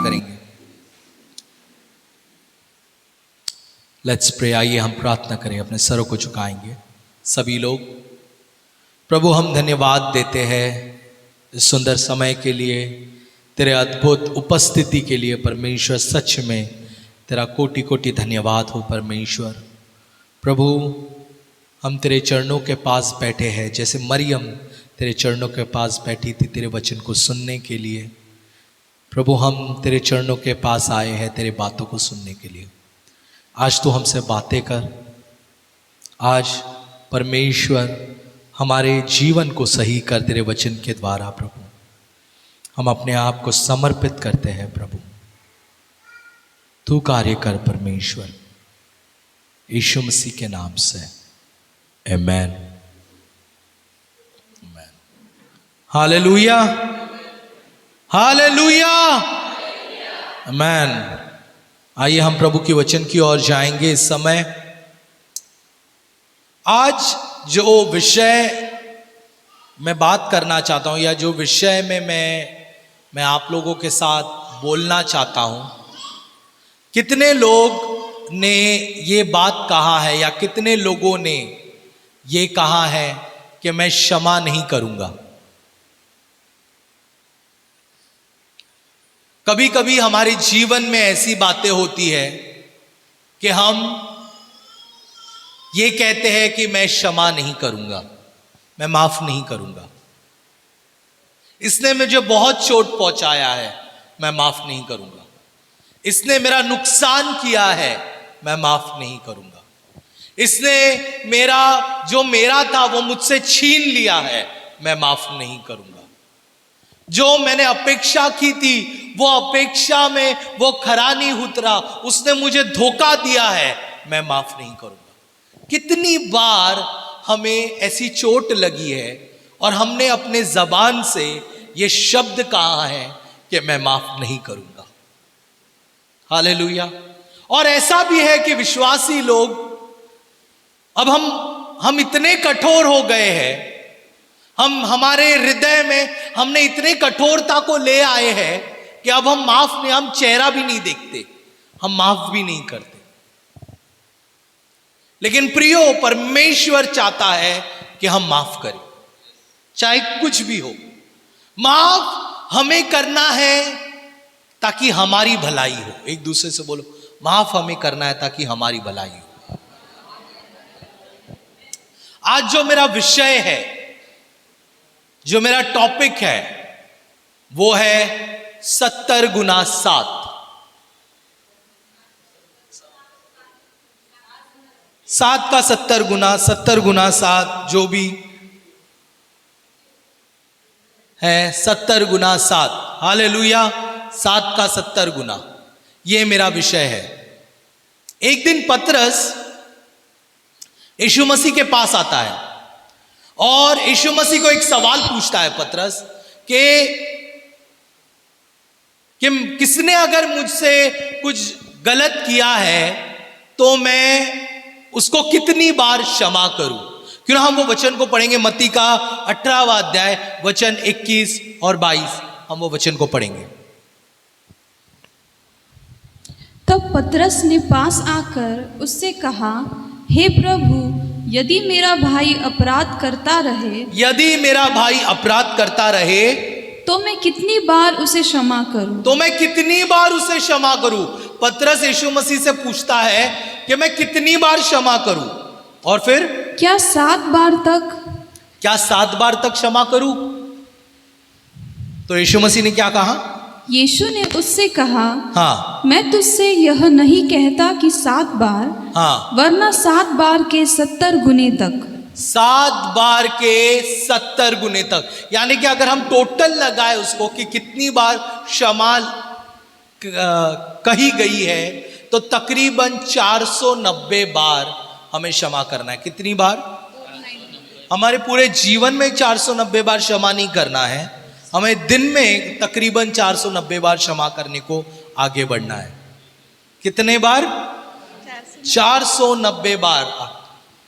प्रार्थना करेंगे। Let's pray. आइए हम प्रार्थना करें, अपने सरों को झुकाएंगे सभी लोग। प्रभु, हम धन्यवाद देते हैं इस सुंदर समय के लिए, तेरे अद्भुत उपस्थिति के लिए परमेश्वर। सच में तेरा कोटि कोटि धन्यवाद हो परमेश्वर। प्रभु, हम तेरे चरणों के पास बैठे हैं, जैसे मरियम तेरे चरणों के पास बैठी थी तेरे वचन को सुनने के लिए। प्रभु, हम तेरे चरणों के पास आए हैं तेरे बातों को सुनने के लिए। आज तू हमसे बातें कर। आज परमेश्वर हमारे जीवन को सही कर तेरे वचन के द्वारा। प्रभु, हम अपने आप को समर्पित करते हैं। प्रभु, तू कार्य कर परमेश्वर, यीशु मसीह के नाम से, आमेन। हालेलुया, हालेलुया, आमेन। आइए हम प्रभु के वचन की ओर जाएंगे इस समय। आज जो विषय मैं बात करना चाहता हूं, या जो विषय में मैं आप लोगों के साथ बोलना चाहता हूं, कितने लोग ने ये बात कहा है, या कितने लोगों ने ये कहा है कि मैं क्षमा नहीं करूंगा। कभी कभी हमारे जीवन में ऐसी बातें होती है कि हम ये कहते हैं कि मैं क्षमा नहीं करूंगा, मैं माफ नहीं करूंगा, इसने मुझे बहुत चोट पहुंचाया है, मैं माफ नहीं करूंगा, इसने मेरा नुकसान किया है, मैं माफ नहीं करूंगा, इसने जो मेरा था वो मुझसे छीन लिया है, मैं माफ नहीं करूंगा, जो मैंने अपेक्षा की थी वो अपेक्षा में वो खरा नहीं उतरा, उसने मुझे धोखा दिया है, मैं माफ नहीं करूंगा। कितनी बार हमें ऐसी चोट लगी है और हमने अपने जबान से ये शब्द कहा है कि मैं माफ नहीं करूंगा। हालेलुया। और ऐसा भी है कि विश्वासी लोग, अब हम इतने कठोर हो गए हैं, हमारे हृदय में हमने इतने कठोरता को ले आए हैं कि अब हम चेहरा भी नहीं देखते, हम माफ भी नहीं करते। लेकिन प्रियो, परमेश्वर चाहता है कि हम माफ करें, चाहे कुछ भी हो। माफ हमें करना है ताकि हमारी भलाई हो। एक दूसरे से बोलो, माफ हमें करना है ताकि हमारी भलाई हो। आज जो मेरा विषय है, जो मेरा टॉपिक है, वो है 70 गुना 7। 7 का 70 गुना, 70 गुना 7, जो भी है 70 गुना 7। हालेलुया। 7 का 70 गुना, ये मेरा विषय है। एक दिन पतरस यीशु मसीह के पास आता है और यीशु मसीह को एक सवाल पूछता है पतरस कि किसने अगर मुझसे कुछ गलत किया है तो मैं उसको कितनी बार क्षमा करूं। क्यों हम वो वचन को पढ़ेंगे, मत्ती का 18वां अध्याय वचन 21 और 22, हम वो वचन को पढ़ेंगे। तब पतरस ने पास आकर उससे कहा, हे प्रभु, यदि मेरा भाई अपराध करता रहे तो मैं कितनी बार उसे क्षमा करूं। पतरस यीशु मसीह से पूछता है कि मैं कितनी बार क्षमा करूं, और फिर क्या 7 बार तक क्षमा करूं। तो यीशु मसीह ने क्या कहा? यीशु ने उससे कहा, हाँ, मैं तुझसे यह नहीं कहता कि 7 बार, हाँ, वरना 7 बार के 70 गुने तक। 7 बार के 70 गुने तक, यानी कि अगर हम टोटल लगाए उसको कि कितनी बार क्षमा कही गई है, तो तकरीबन 490 बार हमें क्षमा करना है। कितनी बार? हमारे पूरे जीवन में 490 बार क्षमा नहीं करना है, हमें दिन में तकरीबन 490 बार क्षमा करने को आगे बढ़ना है। कितने बार? 490 बार।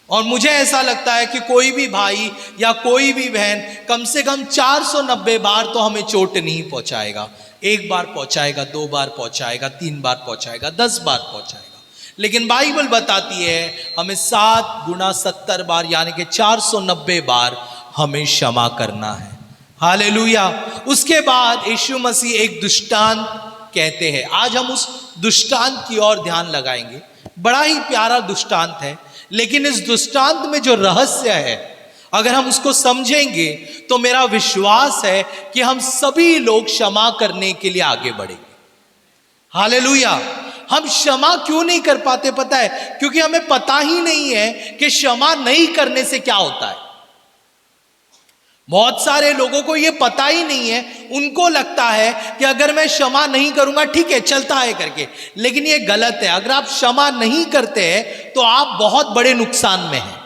और मुझे ऐसा लगता है कि कोई भी भाई या कोई भी बहन कम से कम 490 बार तो हमें चोट नहीं पहुंचाएगा। 1 बार पहुंचाएगा, 2 बार पहुंचाएगा, 3 बार पहुंचाएगा, 10 बार पहुंचाएगा। लेकिन बाइबल बताती है हमें 7 गुना 70 बार यानी कि 490 बार हमें क्षमा करना है। हालेलुया। उसके बाद यीशु मसीह एक दृष्टांत कहते हैं। आज हम उस दृष्टांत की ओर ध्यान लगाएंगे। बड़ा ही प्यारा दृष्टांत है, लेकिन इस दृष्टांत में जो रहस्य है अगर हम उसको समझेंगे तो मेरा विश्वास है कि हम सभी लोग क्षमा करने के लिए आगे बढ़ेंगे। हालेलुया। हम क्षमा क्यों नहीं कर पाते पता है? क्योंकि हमें पता ही नहीं है कि क्षमा नहीं करने से क्या होता है। बहुत सारे लोगों को यह पता ही नहीं है। उनको लगता है कि अगर मैं क्षमा नहीं करूंगा ठीक है चलता है करके, लेकिन यह गलत है। अगर आप क्षमा नहीं करते हैं तो आप बहुत बड़े नुकसान में हैं।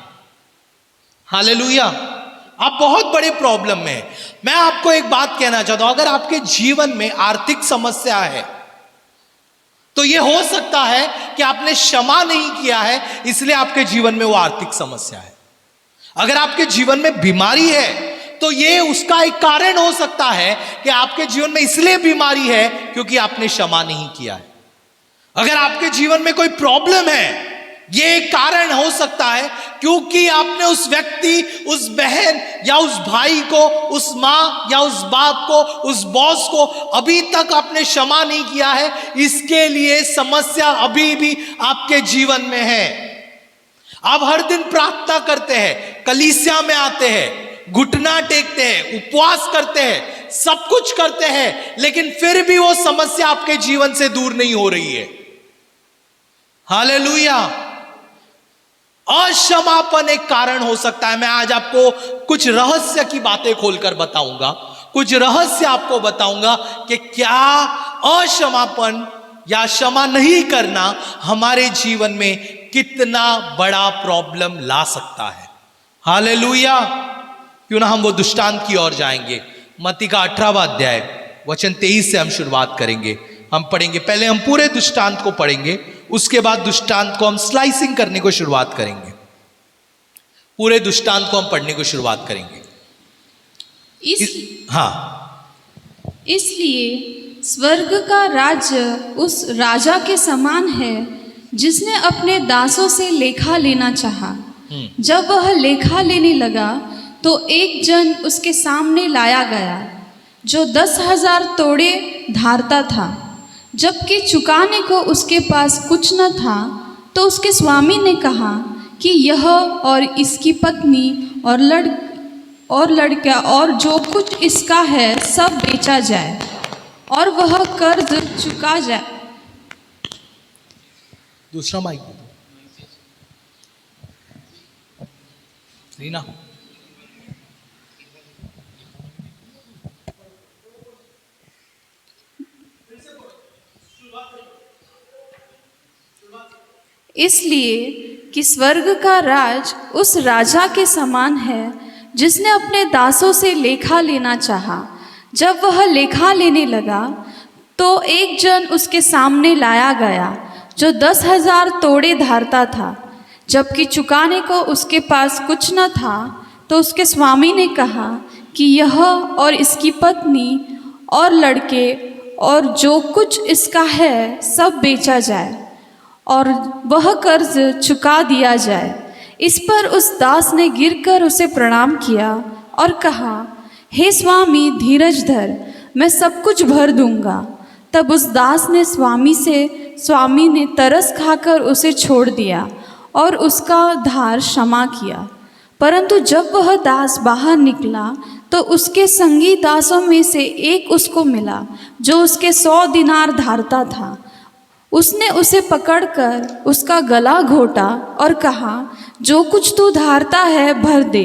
हालेलुया। आप बहुत बड़े प्रॉब्लम में हैं। मैं आपको एक बात कहना चाहता हूं, अगर आपके जीवन में आर्थिक समस्या है तो यह हो सकता है कि आपने क्षमा नहीं किया है, इसलिए आपके जीवन में वो आर्थिक समस्या है। अगर आपके जीवन में बीमारी है तो ये उसका एक कारण हो सकता है कि आपके जीवन में इसलिए बीमारी है क्योंकि आपने क्षमा नहीं किया है। अगर आपके जीवन में कोई प्रॉब्लम है, ये एक कारण हो सकता है क्योंकि आपने उस व्यक्ति, उस बहन या उस भाई को, उस माँ या उस बाप को, उस बॉस को अभी तक आपने क्षमा नहीं किया है। इसके लिए समस्या अभी भी आपके जीवन में है। आप हर दिन प्रार्थना करते हैं, कलीसिया में आते हैं, घुटना टेकते हैं, उपवास करते हैं, सब कुछ करते हैं, लेकिन फिर भी वो समस्या आपके जीवन से दूर नहीं हो रही है। हालेलुया। अक्षमापन एक कारण हो सकता है। मैं आज आपको कुछ रहस्य की बातें खोलकर बताऊंगा, कुछ रहस्य आपको बताऊंगा कि क्या अक्षमापन या क्षमा नहीं करना हमारे जीवन में कितना बड़ा प्रॉब्लम ला सकता है। हालेलुया। क्यों ना हम वो दृष्टांत की ओर जाएंगे। मत्ती का 18वां अध्याय वचन 23 से हम शुरुआत करेंगे। हम पढ़ेंगे, पहले हम पूरे दृष्टांत को पढ़ेंगे, उसके बाद दृष्टांत को हम स्लाइसिंग करने को शुरुआत करेंगे। पूरे दृष्टांत को हम पढ़ने को शुरुआत करेंगे। इसलिए स्वर्ग का राज्य उस राजा के समान है जिसने अपने दासों से लेखा लेना चाहा। जब वह लेखा लेने लगा तो एक जन उसके सामने लाया गया जो 10,000 तोड़े धारता था। जबकि चुकाने को उसके पास कुछ न था, तो उसके स्वामी ने कहा कि यह और इसकी पत्नी और लड़का और जो कुछ इसका है सब बेचा जाए और वह कर्ज चुका जाए। दूसरा माइक रीना। इसलिए कि स्वर्ग का राज उस राजा के समान है जिसने अपने दासों से लेखा लेना चाहा। जब वह लेखा लेने लगा तो एक जन उसके सामने लाया गया जो 10,000 तोड़े धारता था। जबकि चुकाने को उसके पास कुछ न था, तो उसके स्वामी ने कहा कि यह और इसकी पत्नी और लड़के और जो कुछ इसका है सब बेचा जाए और वह कर्ज चुका दिया जाए। इस पर उस दास ने गिरकर उसे प्रणाम किया और कहा, हे स्वामी धीरज धर, मैं सब कुछ भर दूंगा। तब उस दास ने स्वामी ने तरस खाकर उसे छोड़ दिया और उसका धार क्षमा किया। परंतु जब वह दास बाहर निकला तो उसके संगी दासों में से एक उसको मिला जो उसके 100 दिनार धारता था। उसने उसे पकड़कर उसका गला घोटा और कहा, जो कुछ तू धारता है भर दे।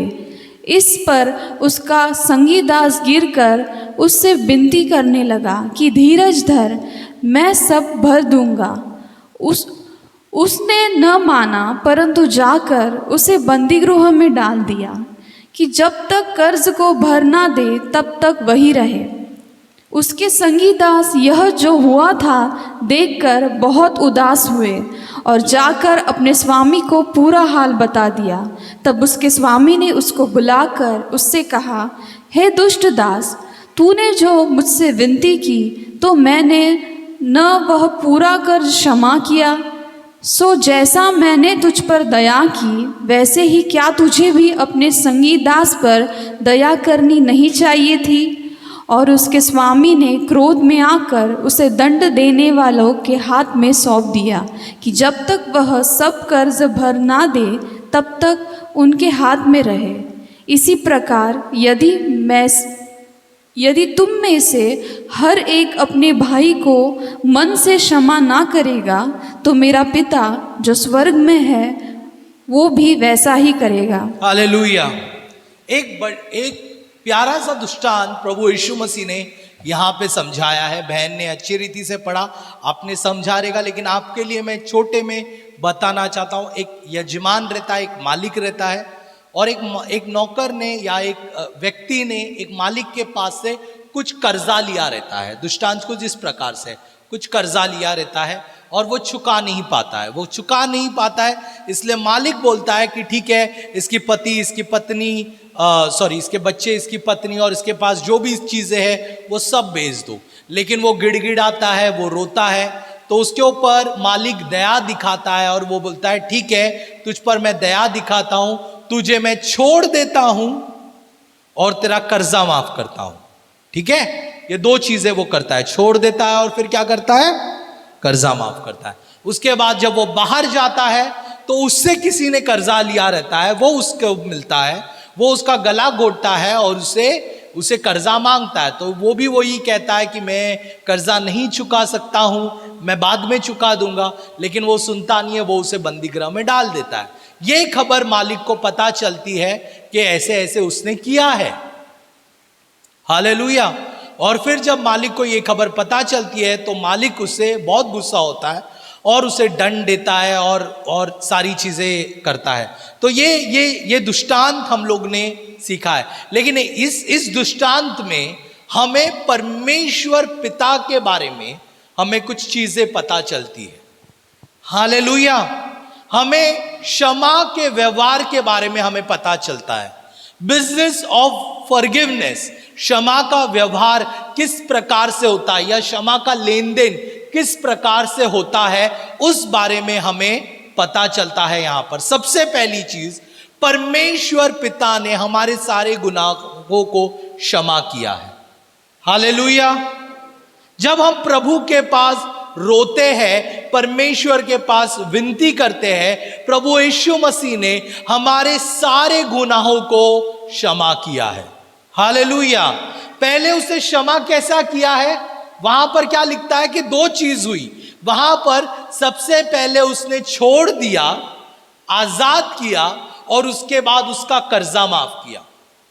इस पर उसका संगी दास गिरकर उससे विनती करने लगा कि धीरज धर, मैं सब भर दूंगा। उसने न माना, परंतु जाकर उसे बंदीगृह में डाल दिया कि जब तक कर्ज को भर ना दे तब तक वही रहे। उसके संगी दास यह जो हुआ था देखकर बहुत उदास हुए और जाकर अपने स्वामी को पूरा हाल बता दिया। तब उसके स्वामी ने उसको बुलाकर उससे कहा, हे दुष्ट दास, तूने जो मुझसे विनती की तो मैंने न वह पूरा कर क्षमा किया। सो जैसा मैंने तुझ पर दया की वैसे ही क्या तुझे भी अपने संगी दास पर दया करनी नहीं चाहिए थी? और उसके स्वामी ने क्रोध में आकर उसे दंड देने वालों के हाथ में सौंप दिया कि जब तक वह सब कर्ज भर ना दे तब तक उनके हाथ में रहे। इसी प्रकार यदि तुम में से हर एक अपने भाई को मन से क्षमा ना करेगा तो मेरा पिता जो स्वर्ग में है वो भी वैसा ही करेगा। हालेलुया। एक प्यारा सा दृष्टांत प्रभु यीशु मसीह ने यहाँ पे समझाया है। बहन ने अच्छी रीति से पढ़ा, आपने समझा रहेगा, लेकिन आपके लिए मैं छोटे में बताना चाहता हूँ। एक यजमान रहता है, एक मालिक रहता है, और एक नौकर ने या एक व्यक्ति ने एक मालिक के पास से कुछ कर्जा लिया रहता है। दृष्टांत कुछ इस प्रकार से, कुछ कर्जा लिया रहता है और वो चुका नहीं पाता है। इसलिए मालिक बोलता है कि ठीक है, इसकी पति, इसकी पत्नी, इसके बच्चे, इसकी पत्नी और इसके पास जो भी चीजें हैं वो सब बेच दो। लेकिन वो गिड़गिड़ाता है, वो रोता है। तो उसके ऊपर मालिक दया दिखाता है और वो बोलता है, ठीक है, तुझ पर मैं दया दिखाता हूं, तुझे मैं छोड़ देता हूं और तेरा कर्जा माफ करता हूं। ठीक है, ये दो चीजें वो करता है, छोड़ देता है और फिर क्या करता है, कर्जा माफ करता है। उसके बाद जब वो बाहर जाता है तो उससे किसी ने कर्जा लिया रहता है, वो उसको मिलता है, वो उसका गला घोटता है और उसे कर्जा मांगता है। तो वो भी वही कहता है कि मैं कर्जा नहीं चुका सकता हूं, मैं बाद में चुका दूंगा। लेकिन वो सुनता नहीं है, वो उसे बंदीगृह में डाल देता है। ये खबर मालिक को पता चलती है कि ऐसे ऐसे उसने किया है। हालेलुया। और फिर जब मालिक को ये खबर पता चलती है तो मालिक उससे बहुत गुस्सा होता है और उसे दंड देता है और सारी चीजें करता है। तो ये दृष्टांत हम लोग ने सीखा है। लेकिन इस दृष्टांत में हमें परमेश्वर पिता के बारे में हमें कुछ चीजें पता चलती है। हालेलुया। हमें क्षमा के व्यवहार के बारे में हमें पता चलता है। बिजनेस ऑफ फॉरगिवनेस, क्षमा का व्यवहार किस प्रकार से होता है या क्षमा का लेन देन किस प्रकार से होता है, उस बारे में हमें पता चलता है। यहां पर सबसे पहली चीज, परमेश्वर पिता ने हमारे सारे गुनाहों को क्षमा किया है। हालेलुया। जब हम प्रभु के पास रोते हैं, परमेश्वर के पास विनती करते हैं, प्रभु यीशु मसीह ने हमारे सारे गुनाहों को क्षमा किया है। हालेलुया। पहले उसे क्षमा कैसा किया है, वहां पर क्या लिखता है कि दो चीज हुई। वहां पर सबसे पहले उसने छोड़ दिया, आजाद किया, और उसके बाद उसका कर्जा माफ किया।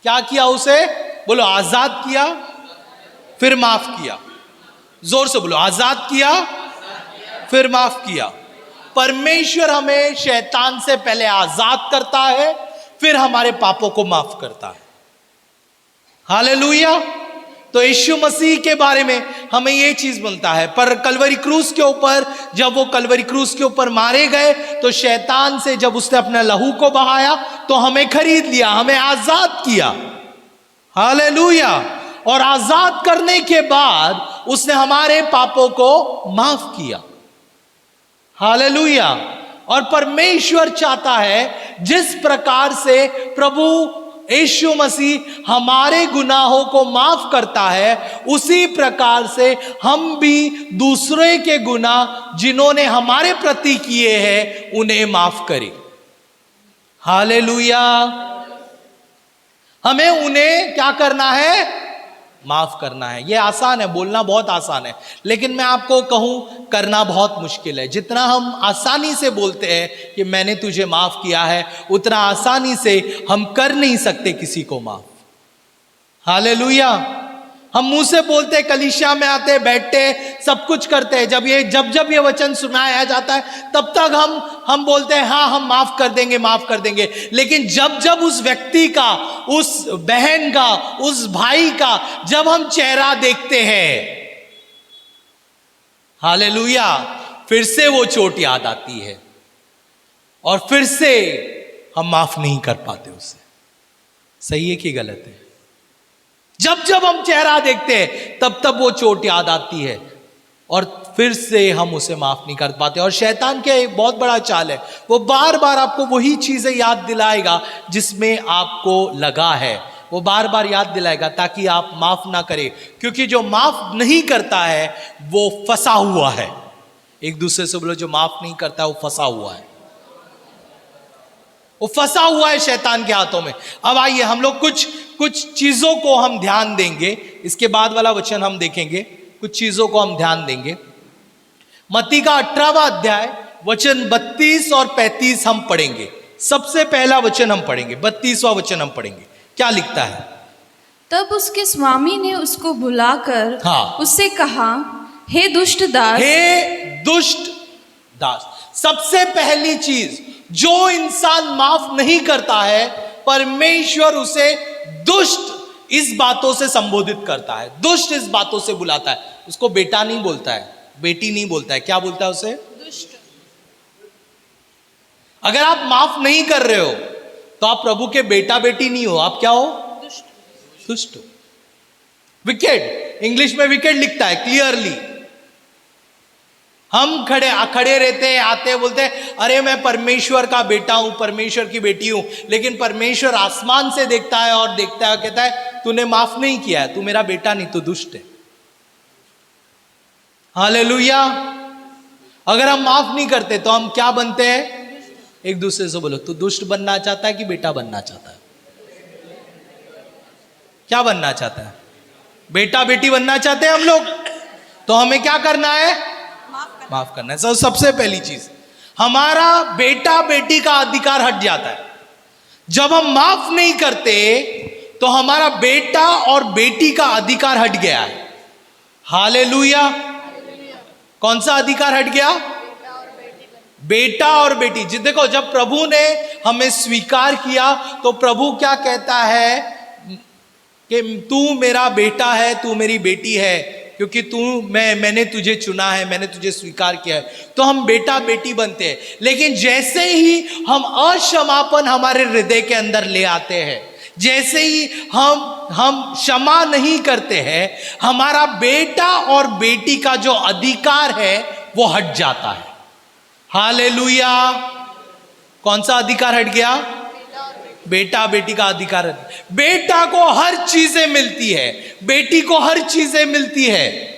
क्या किया उसे, बोलो, आजाद किया फिर माफ किया। जोर से बोलो, आजाद किया फिर माफ किया। परमेश्वर हमें शैतान से पहले आजाद करता है, फिर हमारे पापों को माफ करता है। हालेलुया। तो यीशु मसीह के बारे में हमें यह चीज बनता है। पर कलवरी क्रूस के ऊपर, जब वो कलवरी क्रूस के ऊपर मारे गए तो शैतान से जब उसने अपना लहू को बहाया तो हमें खरीद लिया, हमें आजाद किया। हालेलुया। और आजाद करने के बाद उसने हमारे पापों को माफ किया। हालेलुया। और परमेश्वर चाहता है जिस प्रकार से प्रभु यीशु मसीह हमारे गुनाहों को माफ करता है, उसी प्रकार से हम भी दूसरे के गुनाह जिन्होंने हमारे प्रति किए हैं उन्हें माफ करें। हालेलुया। हमें उन्हें क्या करना है, माफ करना है। यह आसान है, बोलना बहुत आसान है, लेकिन मैं आपको कहूं करना बहुत मुश्किल है। जितना हम आसानी से बोलते हैं कि मैंने तुझे माफ किया है, उतना आसानी से हम कर नहीं सकते किसी को माफ। हालेलुया। हम मुंह से बोलते, कलीसिया में आते, बैठते, सब कुछ करते हैं। जब ये वचन सुनाया जाता है तब तक हम बोलते हैं हाँ हम माफ कर देंगे, माफ कर देंगे। लेकिन जब उस व्यक्ति का, उस बहन का, उस भाई का जब हम चेहरा देखते हैं, हालेलुया, फिर से वो चोट याद आती है और फिर से हम माफ नहीं कर पाते उसे। सही है कि गलत है? जब हम चेहरा देखते हैं तब वो चोट याद आती है और फिर से हम उसे माफ नहीं कर पाते। और शैतान का एक बहुत बड़ा चाल है, वो बार बार आपको वही चीजें याद दिलाएगा जिसमें आपको लगा है, वो बार बार याद दिलाएगा ताकि आप माफ ना करें। क्योंकि जो माफ नहीं करता है वो फंसा हुआ है। एक दूसरे से बोलो, जो माफ नहीं करता वो फंसा हुआ है, वो फंसा हुआ है शैतान के हाथों में। अब आइए हम लोग कुछ चीजों को हम ध्यान देंगे, इसके बाद वाला वचन हम देखेंगे, कुछ चीजों को हम ध्यान देंगे। मत्ती का 18वां अध्याय वचन 32 और 35 हम पढ़ेंगे। सबसे पहला वचन हम पढ़ेंगे, 32वां वचन हम पढ़ेंगे। क्या लिखता है? तब उसके स्वामी ने उसको बुलाकर उससे कहा, हे दुष्ट दास, हे दुष्ट दास। सबसे पहली चीज, जो इंसान माफ नहीं करता है परमेश्वर उसे दुष्ट इस बातों से संबोधित करता है, दुष्ट इस बातों से बुलाता है। उसको बेटा नहीं बोलता है, बेटी नहीं बोलता है, क्या बोलता है उसे? दुष्ट। अगर आप माफ नहीं कर रहे हो तो आप प्रभु के बेटा बेटी नहीं हो, आप क्या हो? दुष्ट हो। विकेड, इंग्लिश में विकेड लिखता है क्लियरली। हम खड़े रहते हैं, आते बोलते हैं अरे मैं परमेश्वर का बेटा हूं, परमेश्वर की बेटी हूं। लेकिन परमेश्वर आसमान से देखता है और देखता है, कहता है तूने माफ नहीं किया है, तू मेरा बेटा नहीं, तू दुष्ट है। हालेलुया। अगर हम माफ नहीं करते तो हम क्या बनते हैं? एक दूसरे से बोलो, तू दुष्ट बनना चाहता है कि बेटा बनना चाहता है? क्या बनना चाहता है? बेटा बेटी बनना चाहते हैं हम लोग। तो हमें क्या करना है? माफ करना है। सबसे पहली चीज, हमारा बेटा बेटी का अधिकार हट जाता है। जब हम माफ नहीं करते तो हमारा बेटा और बेटी का अधिकार हट गया है। हालेलुया। कौन सा अधिकार हट गया? बेटा और बेटी। जी देखो, जब प्रभु ने हमें स्वीकार किया तो प्रभु क्या कहता है कि तू मेरा बेटा है, तू मेरी बेटी है, क्योंकि मैंने तुझे चुना है, मैंने तुझे स्वीकार किया है। तो हम बेटा बेटी बनते हैं। लेकिन जैसे ही हम अक्षमापन हमारे हृदय के अंदर ले आते हैं, जैसे ही हम क्षमा नहीं करते हैं, हमारा बेटा और बेटी का जो अधिकार है वो हट जाता है। हालेलुया। कौन सा अधिकार हट गया? बेटा बेटी का अधिकार। बेटा को हर चीजें मिलती है, बेटी को हर चीजें मिलती है,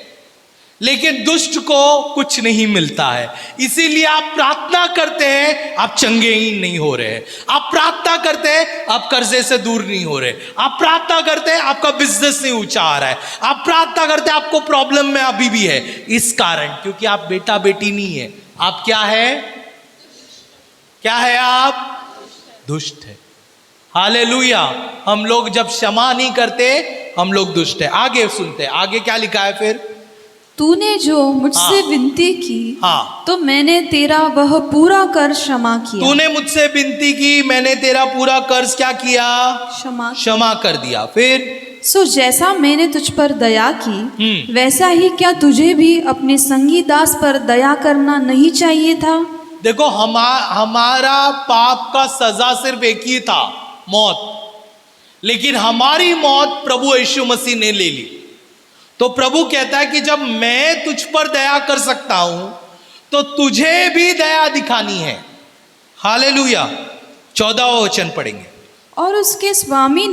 लेकिन दुष्ट को कुछ नहीं मिलता है। इसीलिए आप प्रार्थना करते हैं, आप चंगे ही नहीं हो रहे हैं। आप प्रार्थना करते हैं, आप कर्जे से दूर नहीं हो रहे। आप प्रार्थना करते हैं, आपका बिजनेस नहीं ऊंचा आ रहा है। आप प्रार्थना करते हैं, आपको प्रॉब्लम में अभी भी है। इस कारण, क्योंकि आप बेटा बेटी नहीं है। आप क्या है? क्या है आप? दुष्ट है। हालेलुया। हम लोग जब क्षमा नहीं करते हम लोग दुष्ट है। आगे सुनते हैं, आगे क्या लिखा है फिर? तूने जो मुझसे विनती की तो मैंने तेरा वह पूरा कर्ज क्षमा किया। तूने मुझसे विनती की, मैंने तेरा पूरा कर्ज क्या किया? क्षमा कर दिया। फिर सो जैसा मैंने तुझ पर दया की वैसा ही क्या तुझे भी अपने संगी दास पर दया करना नहीं चाहिए था? देखो, हमारा पाप का सजा सिर्फ एक ही था, मौत। लेकिन हमारी मौत प्रभु यीशु मसीह ने ले ली। तो प्रभु कहता है कि जब मैं तुझ पर दया कर सकता हूं तो तुझे भी दया दिखानी है। हालेलुया। 14वां वचन पढ़ेंगे। और उसके स्वामी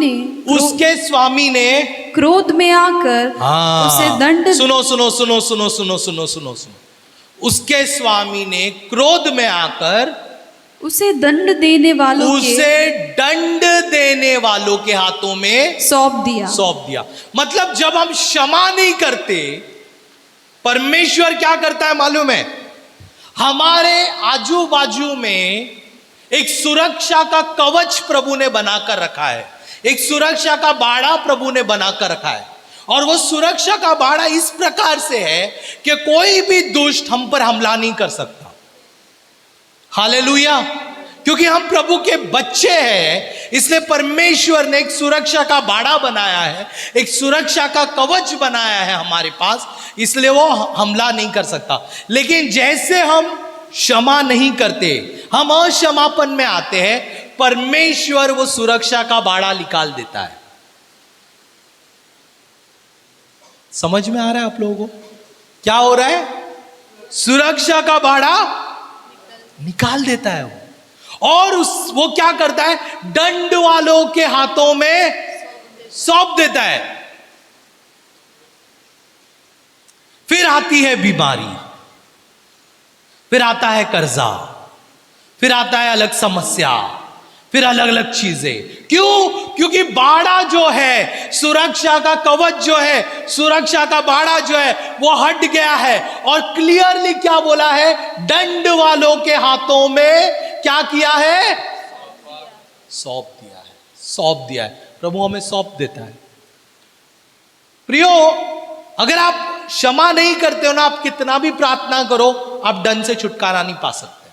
ने क्रोध में आकर उसे दंड। सुनो सुनो सुनो सुनो सुनो सुनो सुनो सुनो। उसके स्वामी ने क्रोध में आकर उसे दंड देने वालों के हाथों में सौंप दिया। मतलब जब हम क्षमा नहीं करते, परमेश्वर क्या करता है मालूम है? हमारे आजू बाजू में एक सुरक्षा का कवच प्रभु ने बनाकर रखा है, एक सुरक्षा का बाड़ा प्रभु ने बनाकर रखा है। और वो सुरक्षा का बाड़ा इस प्रकार से है कि कोई भी दुष्ट हम पर हमला नहीं कर सकता। हालेलुया। क्योंकि हम प्रभु के बच्चे हैं, इसलिए परमेश्वर ने एक सुरक्षा का बाड़ा बनाया है, एक सुरक्षा का कवच बनाया है हमारे पास, इसलिए वो हमला नहीं कर सकता। लेकिन जैसे हम क्षमा नहीं करते, हम अक्षमापन में आते हैं, परमेश्वर वो सुरक्षा का बाड़ा निकाल देता है। समझ में आ रहा है आप लोगों को क्या हो रहा है? सुरक्षा का बाड़ा निकाल देता है वो, और वो क्या करता है? दंड वालों के हाथों में सौंप देता है। फिर आती है बीमारी, फिर आता है कर्जा, फिर आता है अलग समस्या, फिर अलग अलग चीजें। क्यों? क्योंकि बाड़ा जो है, सुरक्षा का कवच जो है, सुरक्षा का बाड़ा जो है, वो हट गया है। और क्लियरली क्या बोला है? दंड वालों के हाथों में क्या किया है? सौंप दिया है, सौंप दिया है। प्रभु हमें सौंप देता है। प्रियो, अगर आप क्षमा नहीं करते हो ना, आप कितना भी प्रार्थना करो, आप दंड से छुटकारा नहीं पा सकते।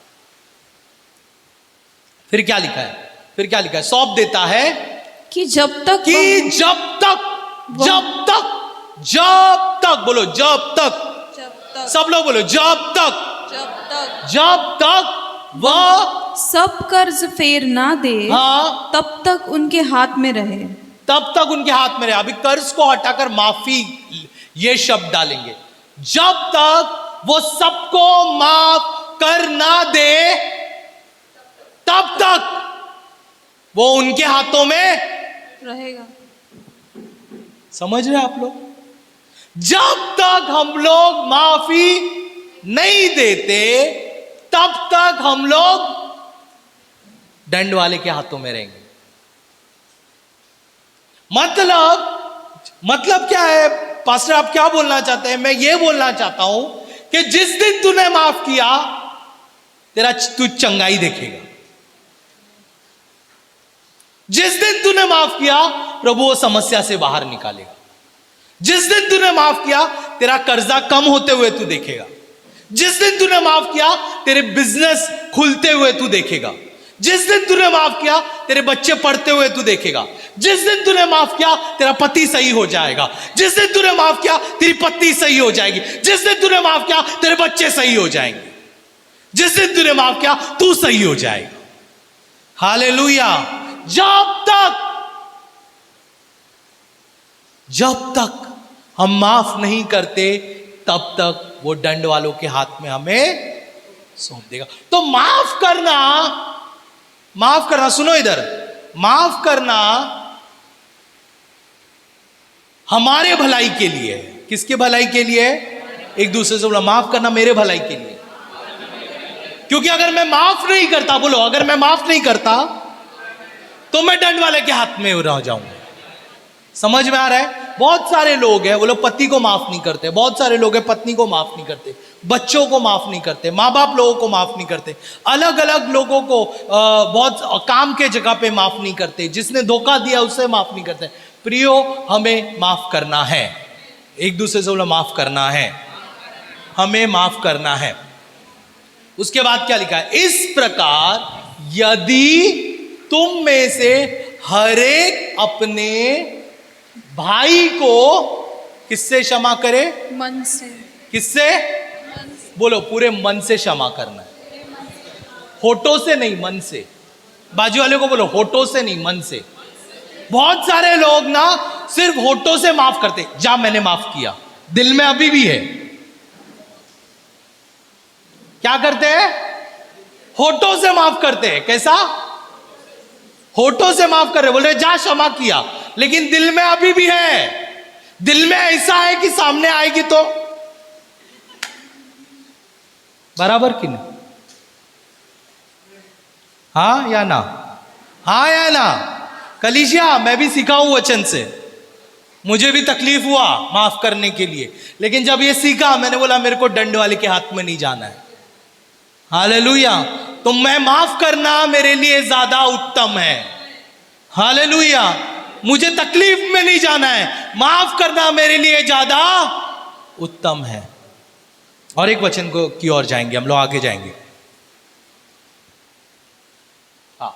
फिर क्या लिखा है? फिर क्या लिखा है? सौंप देता है कि जब तक बोलो जब तक, सब लोग बोलो जब तक वह सब कर्ज फेर ना दे, हाँ, तब तक उनके हाथ में रहे। तब तक उनके हाथ में रहे। अभी कर्ज को हटाकर माफी ये शब्द डालेंगे। जब तक वो सबको माफ कर ना दे, तब तक वो उनके हाथों में रहेगा। समझ रहे आप लोग? जब तक हम लोग माफी नहीं देते, तब तक हम लोग दंड वाले के हाथों में रहेंगे। मतलब क्या है? पास्टर आप क्या बोलना चाहते हैं? मैं ये बोलना चाहता हूं कि जिस दिन तूने माफ किया, तू चंगाई देखेगा। जिस दिन तूने माफ किया, प्रभु वो समस्या से बाहर निकालेगा। जिस दिन तूने माफ किया, तेरा कर्जा कम होते हुए तू देखेगा। जिस दिन तूने माफ किया, तेरे बिजनेस खुलते हुए तू देखेगा। जिस दिन तूने माफ किया, तेरे बच्चे पढ़ते हुए तू देखेगा। जिस दिन तूने माफ किया, तेरा पति सही हो जाएगा। जिस दिन तूने माफ किया, तेरी पत्नी सही हो जाएगी। जिस दिन तूने माफ किया, तेरे बच्चे सही हो जाएंगे। जिस दिन तूने माफ किया, तू सही हो जाएगा। हालेलुया। जब तक हम माफ नहीं करते, तब तक वो दंड वालों के हाथ में हमें सौंप देगा। तो माफ करना, सुनो इधर, माफ करना हमारे भलाई के लिए है। किसके भलाई के लिए? एक दूसरे से बोला, माफ करना मेरे भलाई के लिए। क्योंकि अगर मैं माफ नहीं करता, बोलो, अगर मैं माफ नहीं करता तो मैं दंड वाले के हाथ में रह जाऊंगा। समझ में आ रहा है? बहुत सारे लोग हैं, वो लोग पति को माफ नहीं करते। बहुत सारे लोग हैं, पत्नी को माफ नहीं करते, बच्चों को माफ नहीं करते, माँ बाप लोगों को माफ नहीं करते, अलग अलग लोगों को बहुत काम के जगह पे माफ नहीं करते, जिसने धोखा दिया उसे माफ नहीं करते। प्रियो, हमें माफ करना है। एक दूसरे से बोला, माफ करना है, हमें माफ करना है। उसके बाद क्या लिखा है? इस प्रकार यदि तुम में से हर एक अपने भाई को किससे क्षमा करे? मन से। किससे? बोलो, पूरे मन से क्षमा करना है। होठों से नहीं, मन से। बाजू वाले को बोलो, होठों से नहीं, मन से। बहुत सारे लोग ना सिर्फ होठों से माफ करते, जा मैंने माफ किया, दिल में अभी भी है। क्या करते हैं? होठों से माफ करते हैं। कैसा? होठों से माफ कर रहे, बोल रहे जा क्षमा किया, लेकिन दिल में अभी भी है। दिल में ऐसा है कि सामने आएगी तो बराबर कि नहीं? हाँ या ना? हाँ या ना? कलीसिया, मैं भी सीखा हूं वचन से, मुझे भी तकलीफ हुआ माफ करने के लिए, लेकिन जब ये सीखा, मैंने बोला मेरे को दंड वाले के हाथ में नहीं जाना है। हालेलुया। तो मैं माफ करना मेरे लिए ज्यादा उत्तम है। हालेलुया। मुझे तकलीफ में नहीं जाना है, माफ करना मेरे लिए ज्यादा उत्तम है। और एक वचन को की ओर जाएंगे, हम लोग आगे जाएंगे। हाँ,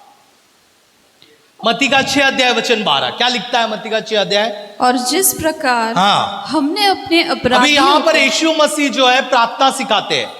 मत्ती का 6 अध्याय वचन 12 क्या लिखता है? मत्ती का 6 अध्याय। और जिस प्रकार हाँ, हमने अपने अभी अपराधियों यहां पर यीशु मसीह जो है प्रार्थना सिखाते हैं,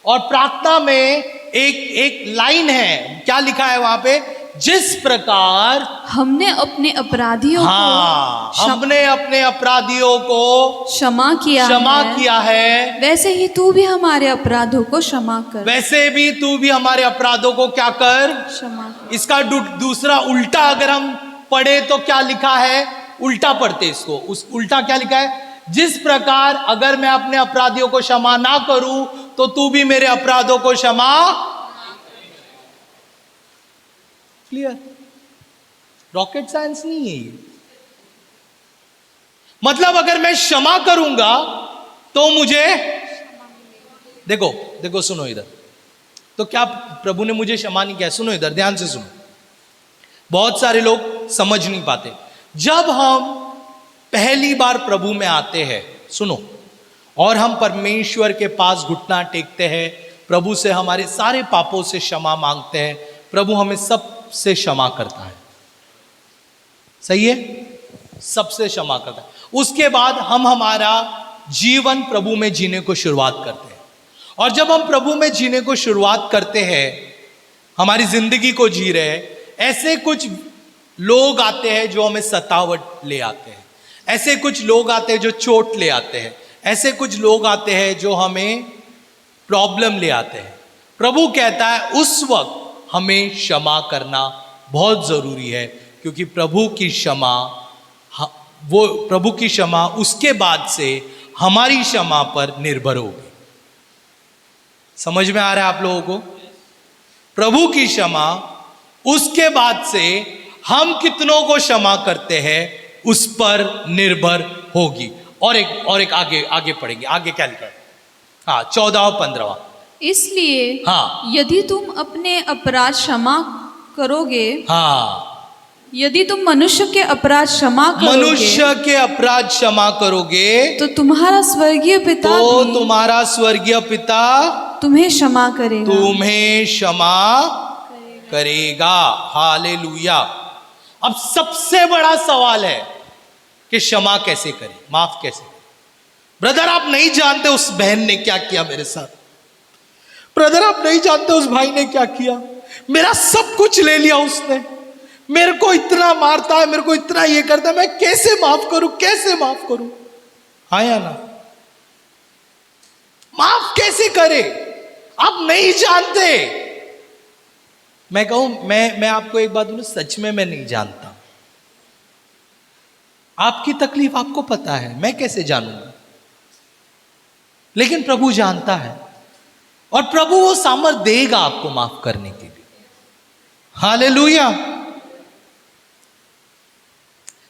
और प्रार्थना में एक लाइन है, क्या लिखा है वहां पे? जिस प्रकार हमने अपने अपराधियों हाँ, को हमने अपने अपराधियों को क्षमा किया है, वैसे ही तू भी हमारे अपराधों को क्षमा कर। वैसे भी तू भी हमारे अपराधों को क्या कर? क्षमा कर। इसका दूसरा उल्टा अगर हम पढ़े तो क्या लिखा है? उल्टा पढ़ते इसको, उस उल्टा क्या लिखा है? जिस प्रकार अगर मैं अपने अपराधियों को क्षमा ना करूं तो तू भी मेरे अपराधों को क्षमा। क्लियर? रॉकेट साइंस नहीं है ये। मतलब अगर मैं क्षमा करूंगा तो मुझे, देखो देखो सुनो इधर, तो क्या प्रभु ने मुझे क्षमा नहीं किया? सुनो इधर, ध्यान से सुनो। बहुत सारे लोग समझ नहीं पाते। जब हम पहली बार प्रभु में आते हैं, सुनो, और हम परमेश्वर के पास घुटना टेकते हैं, प्रभु से हमारे सारे पापों से क्षमा मांगते हैं, प्रभु हमें सब से क्षमा करता है। सही है? सबसे क्षमा करता है। उसके बाद हम हमारा जीवन प्रभु में जीने को शुरुआत करते हैं, और जब हम प्रभु में जीने को शुरुआत करते हैं, हमारी जिंदगी को जी रहे हैं, ऐसे कुछ लोग आते हैं जो हमें सतावट ले आते हैं, ऐसे कुछ लोग आते हैं जो चोट ले आते हैं, ऐसे कुछ लोग आते हैं जो हमें प्रॉब्लम ले आते हैं। प्रभु कहता है उस वक्त हमें क्षमा करना बहुत जरूरी है, क्योंकि प्रभु की क्षमा उसके बाद से हमारी क्षमा पर निर्भर होगी। समझ में आ रहा है आप लोगों को? प्रभु की क्षमा उसके बाद से हम कितनों को क्षमा करते हैं उस पर निर्भर होगी। और एक आगे पढ़ेंगे, आगे क्या लिखा है? हाँ, 14 और 15। इसलिए हाँ, यदि तुम अपने अपराध क्षमा करोगे, हाँ, यदि तुम मनुष्य के अपराध क्षमा करोगे, मनुष्य के अपराध क्षमा करोगे तो तुम्हारा स्वर्गीय पिता तो भी तुम्हारा स्वर्गीय पिता तुम्हें क्षमा करेगा। तुम्हें क्षमा करेगा। हालेलुया। अब सबसे बड़ा सवाल है कि क्षमा कैसे करें, माफ कैसे करें? ब्रदर आप नहीं जानते उस बहन ने क्या किया मेरे साथ, ब्रदर आप नहीं जानते उस भाई ने क्या किया, मेरा सब कुछ ले लिया उसने, मेरे को इतना मारता है, मेरे को इतना ये करता है, मैं कैसे माफ करूं, कैसे माफ करूं? हाँ या ना? माफ कैसे करे? आप नहीं जानते। मैं कहूं, मैं आपको एक बात बोलूं, सच में मैं नहीं जानता। आपकी तकलीफ आपको पता है, मैं कैसे जानूंगा? लेकिन प्रभु जानता है, और प्रभु वो सामर्थ देगा आपको माफ करने के लिए। हालेलुया।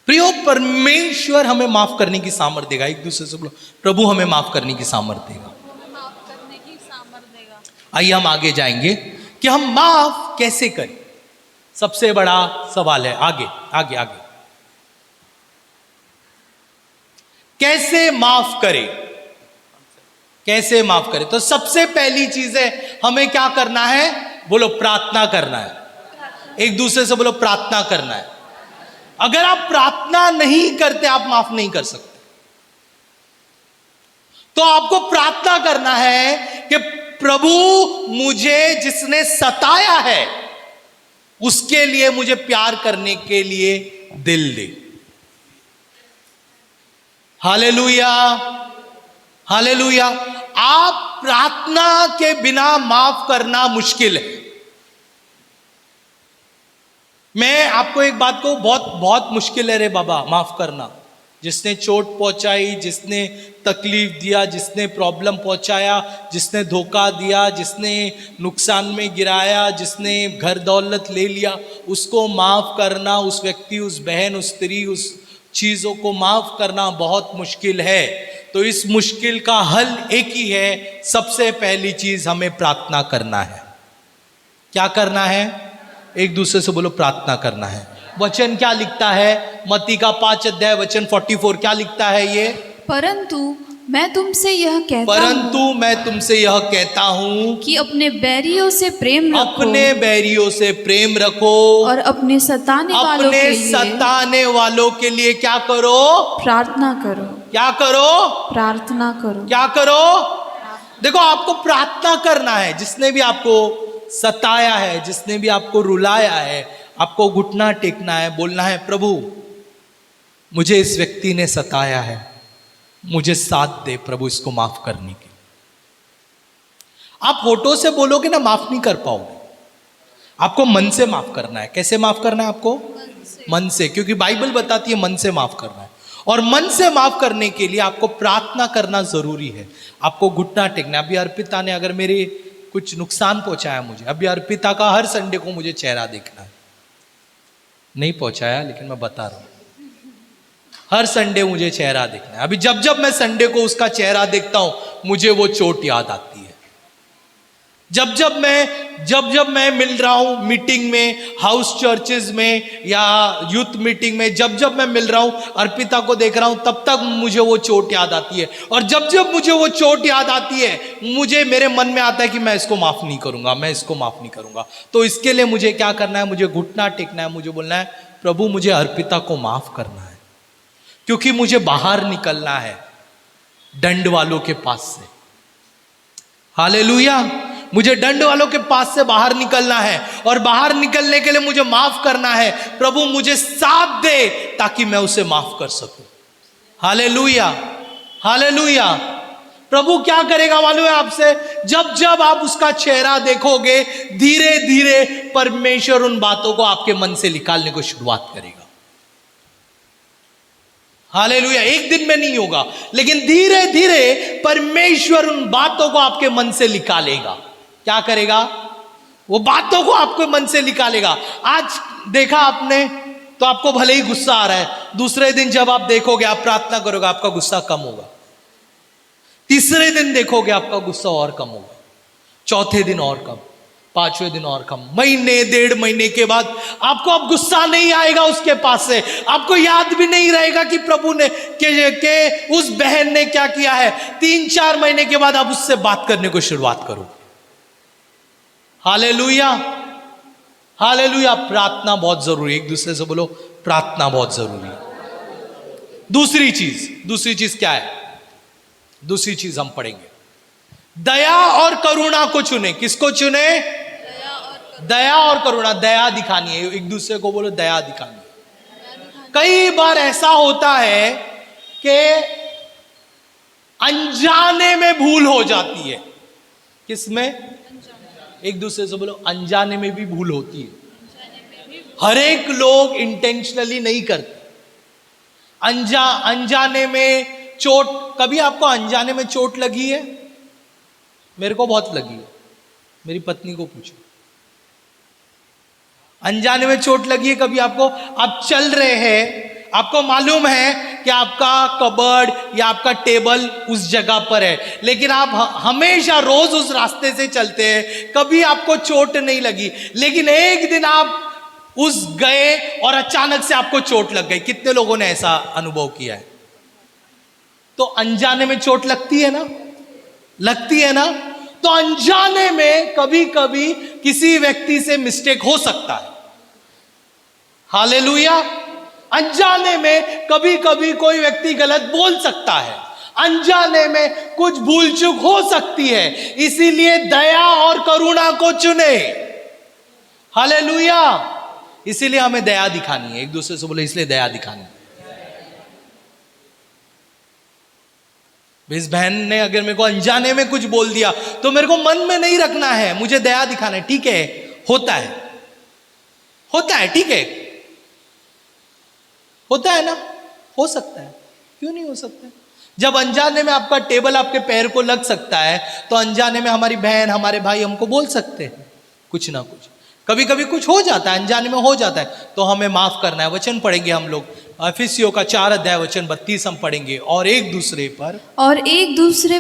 प्रियो, परमेश्वर हमें माफ करने की सामर्थ देगा। एक दूसरे से बोलो, प्रभु हमें माफ करने की सामर्थ देगा। आइए हम आगे जाएंगे कि हम माफ कैसे करें। सबसे बड़ा सवाल है, आगे आगे आगे, कैसे माफ करें? कैसे माफ करें? तो सबसे पहली चीज है, हमें क्या करना है? बोलो, प्रार्थना करना है। एक दूसरे से बोलो, प्रार्थना करना है। अगर आप प्रार्थना नहीं करते, आप माफ नहीं कर सकते। तो आपको प्रार्थना करना है कि प्रभु मुझे जिसने सताया है उसके लिए मुझे प्यार करने के लिए दिल दे। Hallelujah, hallelujah. आप प्रार्थना के बिना माफ करना मुश्किल है। मैं आपको एक बात कहूं, बहुत बहुत मुश्किल है रे बाबा माफ करना। जिसने चोट पहुंचाई, जिसने तकलीफ दिया, जिसने प्रॉब्लम पहुंचाया, जिसने धोखा दिया, जिसने नुकसान में गिराया, जिसने घर दौलत ले लिया, उसको माफ करना, उस व्यक्ति, उस बहन, उस स्त्री, उस चीज़ों को माफ करना बहुत मुश्किल है। तो इस मुश्किल का हल एक ही है। सबसे पहली चीज हमें प्रार्थना करना है। क्या करना है? एक दूसरे से बोलो, प्रार्थना करना है। वचन क्या लिखता है? मत्ती का 5 अध्याय वचन 44 क्या लिखता है ये? परंतु मैं तुमसे यह कहता परंतु हूँ मैं तुमसे यह कहता हूं कि अपने बैरियों से प्रेम रखो, अपने बैरियों से प्रेम रखो और अपने सताने वालों अपने के लिए सताने वालों के लिए क्या करो? प्रार्थना करो। क्या करो? प्रार्थना करो। क्या करो? देखो, आपको प्रार्थना करना है। जिसने भी आपको सताया है, जिसने भी आपको रुलाया है, आपको घुटना टेकना है, बोलना है प्रभु मुझे इस व्यक्ति ने सताया है, मुझे साथ दे प्रभु इसको माफ करने के। आप होठों से बोलोगे ना, माफ नहीं कर पाओगे। आपको मन से माफ करना है। कैसे माफ करना है आपको? मन से, क्योंकि बाइबल बताती है मन से माफ करना है। और मन से माफ करने के लिए आपको प्रार्थना करना जरूरी है। आपको घुटना टेकना। अभी अर्पिता ने अगर मेरे कुछ नुकसान पहुंचाया मुझे, अभी अर्पिता का हर संडे को मुझे चेहरा देखना है। नहीं पहुंचाया, लेकिन मैं बता रहा हूं, हर संडे मुझे चेहरा देखना है। अभी जब जब मैं संडे को उसका चेहरा देखता हूं मुझे वो चोट याद आती है। जब जब मैं मिल रहा हूं मीटिंग में, हाउस चर्चेज में या यूथ मीटिंग में, जब जब मैं मिल रहा हूं, अर्पिता को देख रहा हूं, तब तक मुझे वो चोट याद आती है। और जब जब मुझे वो चोट याद आती है, मुझे मेरे मन में आता है कि मैं इसको माफ नहीं करूंगा, मैं इसको माफ नहीं करूंगा। तो इसके लिए मुझे क्या करना है? मुझे घुटना टेकना है, मुझे बोलना है प्रभु मुझे अर्पिता को माफ करना है, क्योंकि मुझे बाहर निकलना है दंड वालों के पास से। हालेलुया! मुझे दंड वालों के पास से बाहर निकलना है, और बाहर निकलने के लिए मुझे माफ करना है। प्रभु मुझे साथ दे ताकि मैं उसे माफ कर सकूं। हालेलुया! हालेलुया! प्रभु क्या करेगा मालूम है आपसे? जब जब आप उसका चेहरा देखोगे, धीरे धीरे परमेश्वर उन बातों को आपके मन से निकालने को शुरुआत करेगा। हालेलुया! एक दिन में नहीं होगा, लेकिन धीरे धीरे परमेश्वर उन बातों को आपके मन से निकालेगा। क्या करेगा? वो बातों को आपके मन से निकालेगा। आज देखा आपने तो आपको भले ही गुस्सा आ रहा है, दूसरे दिन जब आप देखोगे, आप प्रार्थना करोगे, आपका गुस्सा कम होगा। तीसरे दिन देखोगे आपका गुस्सा और कम होगा, चौथे दिन और कम, पांचवें दिन और कम, महीने 1.5 महीने के बाद आपको अब गुस्सा नहीं आएगा उसके पास से। आपको याद भी नहीं रहेगा कि प्रभु ने के उस बहन ने क्या किया है। 3-4 महीने के बाद आप उससे बात करने को शुरुआत करो। हालेलुया! हालेलुया! प्रार्थना बहुत जरूरी है। एक दूसरे से बोलो प्रार्थना बहुत जरूरी है। दूसरी चीज क्या है? दूसरी चीज हम पढ़ेंगे, दया और करुणा को चुने। किसको चुने? दया और करुणा। दया दिखानी है, एक दूसरे को बोलो दया दिखानी है। कई बार ऐसा होता है कि अनजाने में भूल हो जाती है। किसमें? एक दूसरे से बोलो अनजाने में भी भूल होती है। हर एक लोग इंटेंशनली नहीं करते। अनजाने में चोट। कभी आपको अनजाने में चोट लगी है? मेरे को बहुत लगी है, मेरी पत्नी को पूछो। अनजाने में चोट लगी है कभी आपको? आप चल रहे हैं, आपको मालूम है कि आपका कबर्ड या आपका टेबल उस जगह पर है, लेकिन आप हमेशा रोज उस रास्ते से चलते हैं, कभी आपको चोट नहीं लगी। लेकिन एक दिन आप उस गए और अचानक से आपको चोट लग गई। कितने लोगों ने ऐसा अनुभव किया है? तो अनजाने में चोट लगती है ना? लगती है ना? तो अनजाने में कभी कभी किसी व्यक्ति से मिस्टेक हो सकता है। हालेलुया! अनजाने में कभी कभी कोई व्यक्ति गलत बोल सकता है, अनजाने में कुछ भूल चूक हो सकती है। इसीलिए दया और करुणा को चुने। हालेलुया! इसीलिए हमें दया दिखानी है। एक दूसरे से बोले इसलिए दया दिखानी है। इस बहन ने अगर मेरे को अनजाने में कुछ बोल दिया तो मेरे को मन में नहीं रखना है, मुझे दया दिखाना है। ठीक है, होता है, होता है, ठीक है, होता है ना? हो सकता है, क्यों नहीं हो सकता है? जब अनजाने में आपका टेबल आपके पैर को लग सकता है तो अनजाने में हमारी बहन, हमारे भाई हमको बोल सकते हैं कुछ ना कुछ। कभी कभी कुछ हो जाता है, अनजाने में हो जाता है, तो हमें माफ करना है। वचन पढ़ेंगे हम लोग, इफिसियों का 4 अध्याय वचन 32 हम पढ़ेंगे। और एक दूसरे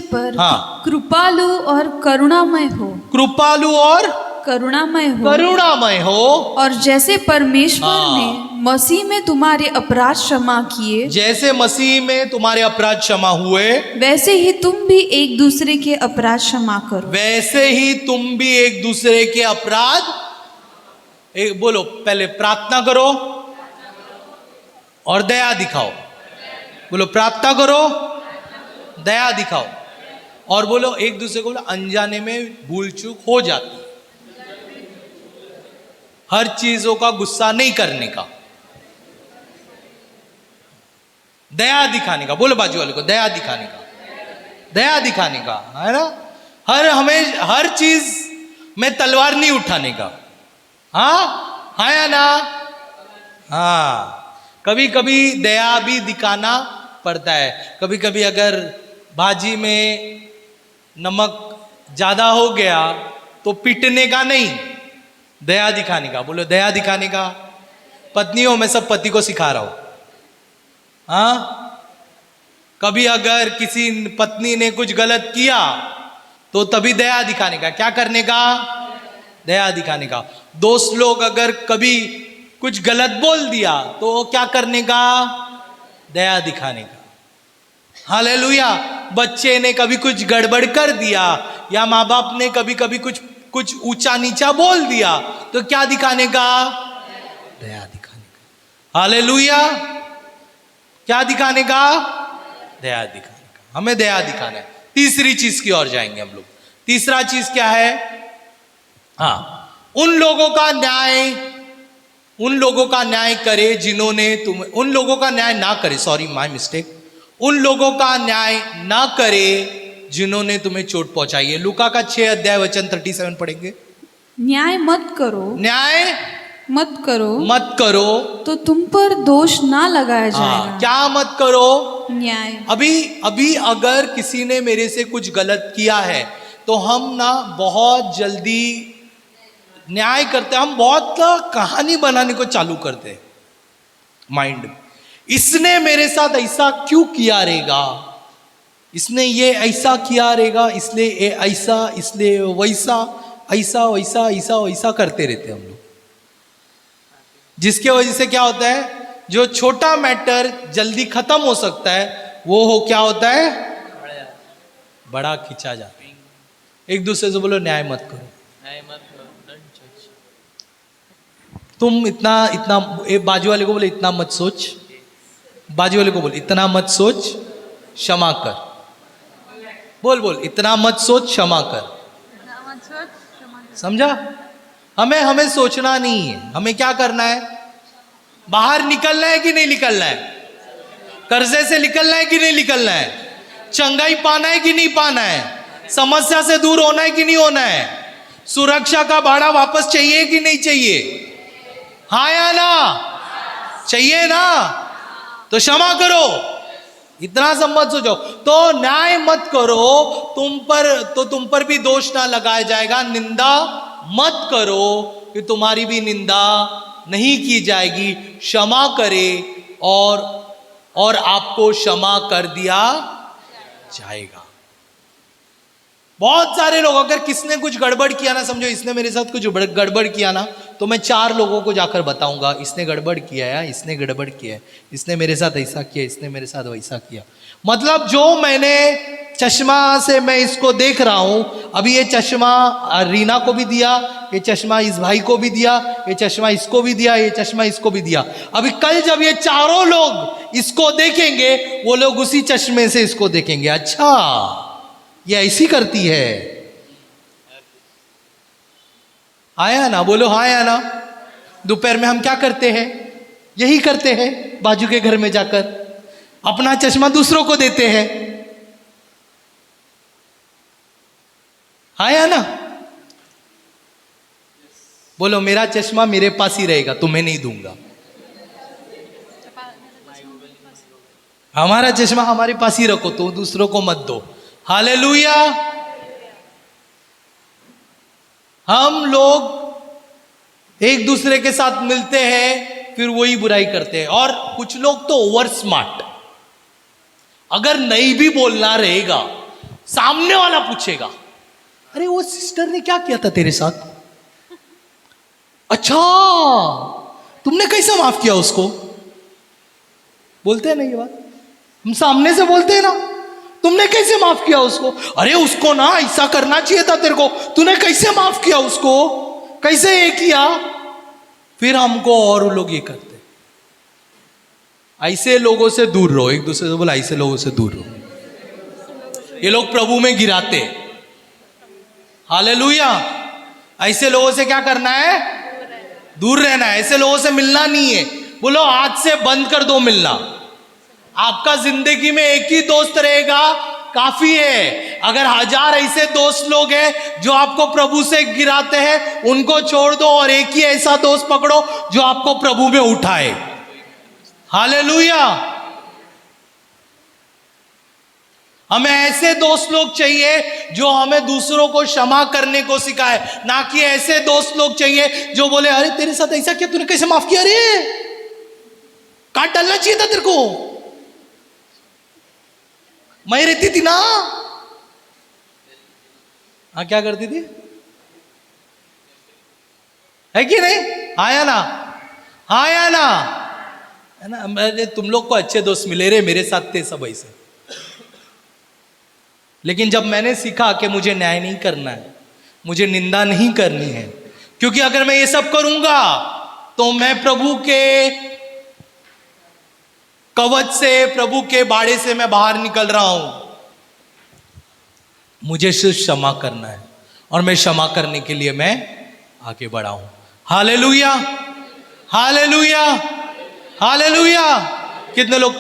पर हाँ, कृपालु और करुणामय हो। कृपालु और करुणामय हो। करुणामय हो। और जैसे परमेश्वर ने मसीह में तुम्हारे अपराध क्षमा किए, जैसे मसीह में तुम्हारे अपराध क्षमा हुए, वैसे ही तुम भी एक दूसरे के अपराध क्षमा करो। वैसे ही तुम भी एक दूसरे के अपराध, बोलो पहले प्रार्थना करो और दया दिखाओ। बोलो प्रार्थना करो, दया दिखाओ, और बोलो एक दूसरे को, बोलो अनजाने में भूल चूक हो जाती, हर चीजों का गुस्सा नहीं करने का, दया दिखाने का। बोलो बाजू वाले को, दया दिखाने का, दया दिखाने का, है ना। हर चीज में तलवार नहीं उठाने का। हाँ या ना? हाँ, कभी कभी दया भी दिखाना पड़ता है। कभी कभी अगर भाजी में नमक ज्यादा हो गया तो पीटने का नहीं, दया दिखाने का। बोलो दया दिखाने का। पत्नियों में सब पति को सिखा रहा हूं। हाँ, कभी अगर किसी पत्नी ने कुछ गलत किया तो तभी दया दिखाने का। क्या करने का? दया दिखाने का। दोस्त लोग अगर कभी कुछ गलत बोल दिया तो क्या करने का? दया दिखाने का। हालेलुया। बच्चे ने कभी कुछ गड़बड़ कर दिया या माँ बाप ने कभी कभी कुछ ऊंचा नीचा बोल दिया तो क्या दिखाने का? दया दिखाने का। हालेलुया। क्या दिखाने का? दया दिखाने का। हमें दया दिखाना है। तीसरी चीज की ओर जाएंगे हम लोग। तीसरा चीज क्या है? हाँ, उन लोगों का न्याय करे जिन्होंने तुम्हें, उन लोगों का न्याय ना करे, सॉरी माय मिस्टेक, उन लोगों का न्याय ना करे जिन्होंने तुम्हें चोट पहुंचाई है। लूका का 6 अध्याय वचन 37 पढ़ेंगे। न्याय मत करो, न्याय मत करो तो तुम पर दोष ना लगाया जाएगा। क्या मत करो? न्याय। अभी अगर किसी ने मेरे से कुछ गलत किया है तो हम ना बहुत जल्दी न्याय करते हैं, हम बहुत कहानी बनाने को चालू करते हैं माइंड में। इसने मेरे साथ ऐसा क्यों किया रहेगा, इसने ये ऐसा किया रहेगा, इसलिए ये ऐसा, इसलिए वैसा, ऐसा वैसा ऐसा वैसा करते रहते हैं हम लोग। जिसके वजह से क्या होता है, जो छोटा मैटर जल्दी खत्म हो सकता है वो क्या होता है, बड़ा खिंचा जाता है। एक दूसरे से बोलो न्याय मत करो। तुम इतना बाजू वाले को बोले इतना मत सोच, बाजू वाले को बोल इतना मत सोच, क्षमा कर। बोल इतना मत सोच, क्षमा कर। समझा? हमें सोचना नहीं है, हमें क्या करना है? बाहर निकलना है कि नहीं निकलना है? कर्जे से निकलना है कि नहीं निकलना है? चंगाई पाना है कि नहीं पाना है? समस्या से दूर होना है कि नहीं होना है? सुरक्षा का भाड़ा वापस चाहिए कि नहीं चाहिए? हाँ या ना? चाहिए ना? तो क्षमा करो। इतना सब मत सोचो। तो न्याय मत करो, तुम पर भी दोष ना लगाया जाएगा। निंदा मत करो कि तुम्हारी भी निंदा नहीं की जाएगी। क्षमा करे और आपको क्षमा कर दिया जाएगा। बहुत सारे लोग, अगर किसने कुछ गड़बड़ किया ना, समझो इसने मेरे साथ कुछ गड़बड़ किया ना, तो मैं 4 लोगों को जाकर बताऊंगा इसने गड़बड़ किया है, इसने गड़बड़ किया है, इसने मेरे साथ ऐसा किया, इसने मेरे साथ वैसा किया। मतलब जो मैंने चश्मा से मैं इसको देख रहा हूं, अभी ये चश्मा रीना को भी दिया, ये चश्मा इस भाई को भी दिया, ये चश्मा इसको भी दिया, ये चश्मा इसको भी दिया। अभी कल जब ये चारों लोग इसको देखेंगे, वो लोग उसी चश्मे से इसको देखेंगे। अच्छा, ये ऐसी करती है। आया ना? बोलो हाँ या ना? दोपहर में हम क्या करते हैं? यही करते हैं। बाजू के घर में जाकर अपना चश्मा दूसरों को देते हैं। हाँ या ना? बोलो मेरा चश्मा मेरे पास ही रहेगा, तुम्हें नहीं दूंगा। हमारा चश्मा हमारे पास ही रखो, तो दूसरों को मत दो। हालेलुया। हम लोग एक दूसरे के साथ मिलते हैं, फिर वही बुराई करते हैं। और कुछ लोग तो ओवर स्मार्ट, अगर नहीं भी बोलना रहेगा, सामने वाला पूछेगा, अरे वो सिस्टर ने क्या किया था तेरे साथ? अच्छा, तुमने कैसे माफ किया उसको? बोलते हैं ना ये बात, हम सामने से बोलते हैं ना, तुमने कैसे माफ किया उसको? अरे उसको ना ऐसा करना चाहिए था तेरे को, तूने कैसे माफ किया उसको, कैसे ये किया? फिर हमको और लोग ये करते। ऐसे लोगों से दूर रहो, एक दूसरे से बोला ऐसे लोगों से दूर रहो। ये लोग प्रभु में गिराते। हालेलुया। ऐसे लोगों से क्या करना है? दूर रहना है। ऐसे लोगों से मिलना नहीं है। बोलो आज से बंद कर दो मिलना। आपका जिंदगी में एक ही दोस्त रहेगा, काफी है। अगर 1000 ऐसे दोस्त लोग हैं जो आपको प्रभु से गिराते हैं, उनको छोड़ दो और एक ही ऐसा दोस्त पकड़ो जो आपको प्रभु में उठाए। हालेलुया। हमें ऐसे दोस्त लोग चाहिए जो हमें दूसरों को क्षमा करने को सिखाए, ना कि ऐसे दोस्त लोग चाहिए जो बोले अरे तेरे साथ ऐसा किया, तूने कैसे माफ किया? अरे काट डालना चाहिए था तेरे को, मैं रहती थी ना। हाँ क्या करती थी, है कि नहीं? हाँ या ना, हाँ या ना, है ना? मैंने तुम लोग को अच्छे दोस्त मिले रे, मेरे साथ थे सब ऐसे। लेकिन जब मैंने सीखा कि मुझे न्याय नहीं करना है, मुझे निंदा नहीं करनी है, क्योंकि अगर मैं ये सब करूंगा तो मैं प्रभु के कवच से, प्रभु के बाड़े से मैं बाहर निकल रहा हूं। मुझे सिर्फ क्षमा करना है और मैं क्षमा करने के लिए मैं आगे बढ़ा हूं। Hallelujah, hallelujah, hallelujah. कितने लोग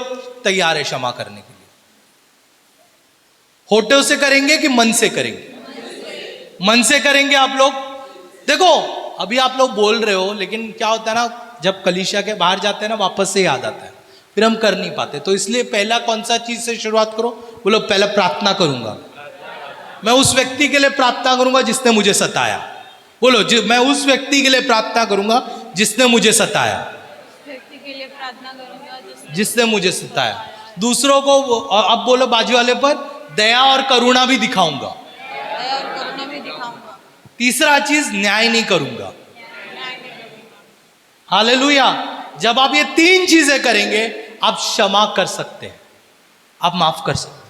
तैयार है क्षमा करने के लिए? होठों से करेंगे कि मन से करेंगे? मन से करेंगे आप लोग। देखो अभी आप लोग बोल रहे हो, लेकिन क्या होता है ना, जब कलीसिया के बाहर जाते हैं ना, वापस से याद आता है, फिर हम कर नहीं पाते। तो इसलिए पहला कौन सा चीज से शुरुआत करो? बोलो पहला प्रार्थना करूंगा। मैं उस व्यक्ति के लिए प्रार्थना करूंगा जिसने मुझे सताया। बोलो मैं उस व्यक्ति के लिए प्रार्थना करूंगा जिसने मुझे सताया, व्यक्ति के लिए प्रार्थना करूंगा जिसने मुझे सताया। दूसरों को, अब बोलो बाजू वाले पर, दया और करुणा भी दिखाऊंगा। दया और करुणा भी दिखाऊंगा। तीसरा चीज, न्याय नहीं करूंगा। हालेलुया। जब आप ये 3 चीजें करेंगे, आप क्षमा कर सकते हैं, आप माफ कर सकते हैं।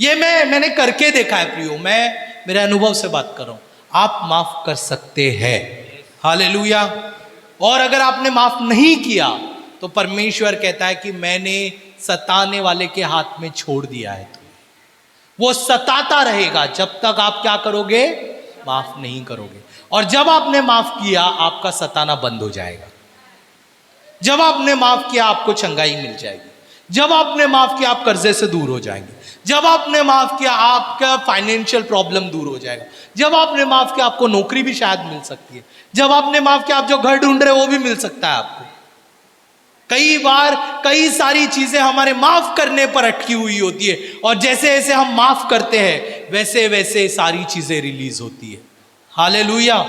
ये मैंने करके देखा है प्रियो, मैं मेरे अनुभव से बात कर रहा हूं। आप माफ कर सकते हैं। हालेलुया। और अगर आपने माफ नहीं किया तो परमेश्वर कहता है कि मैंने सताने वाले के हाथ में छोड़ दिया है। वो सताता रहेगा जब तक आप क्या करोगे? माफ नहीं करोगे। और जब आपने माफ किया, आपका सताना बंद हो जाएगा। जब आपने माफ किया, आपको चंगाई मिल जाएगी। जब आपने माफ किया, आप कर्जे से दूर हो जाएंगे। जब आपने माफ किया, आपका फाइनेंशियल प्रॉब्लम दूर हो जाएगा। जब आपने माफ किया, आपको नौकरी भी शायद मिल सकती है। जब आपने माफ किया, आप जो घर ढूंढ रहे हो वो भी मिल सकता है आपको। कई बार कई सारी चीजें हमारे माफ करने पर अटकी हुई होती है, और जैसे जैसे हम माफ करते हैं वैसे वैसे सारी चीजें रिलीज होती है। हालेलुया।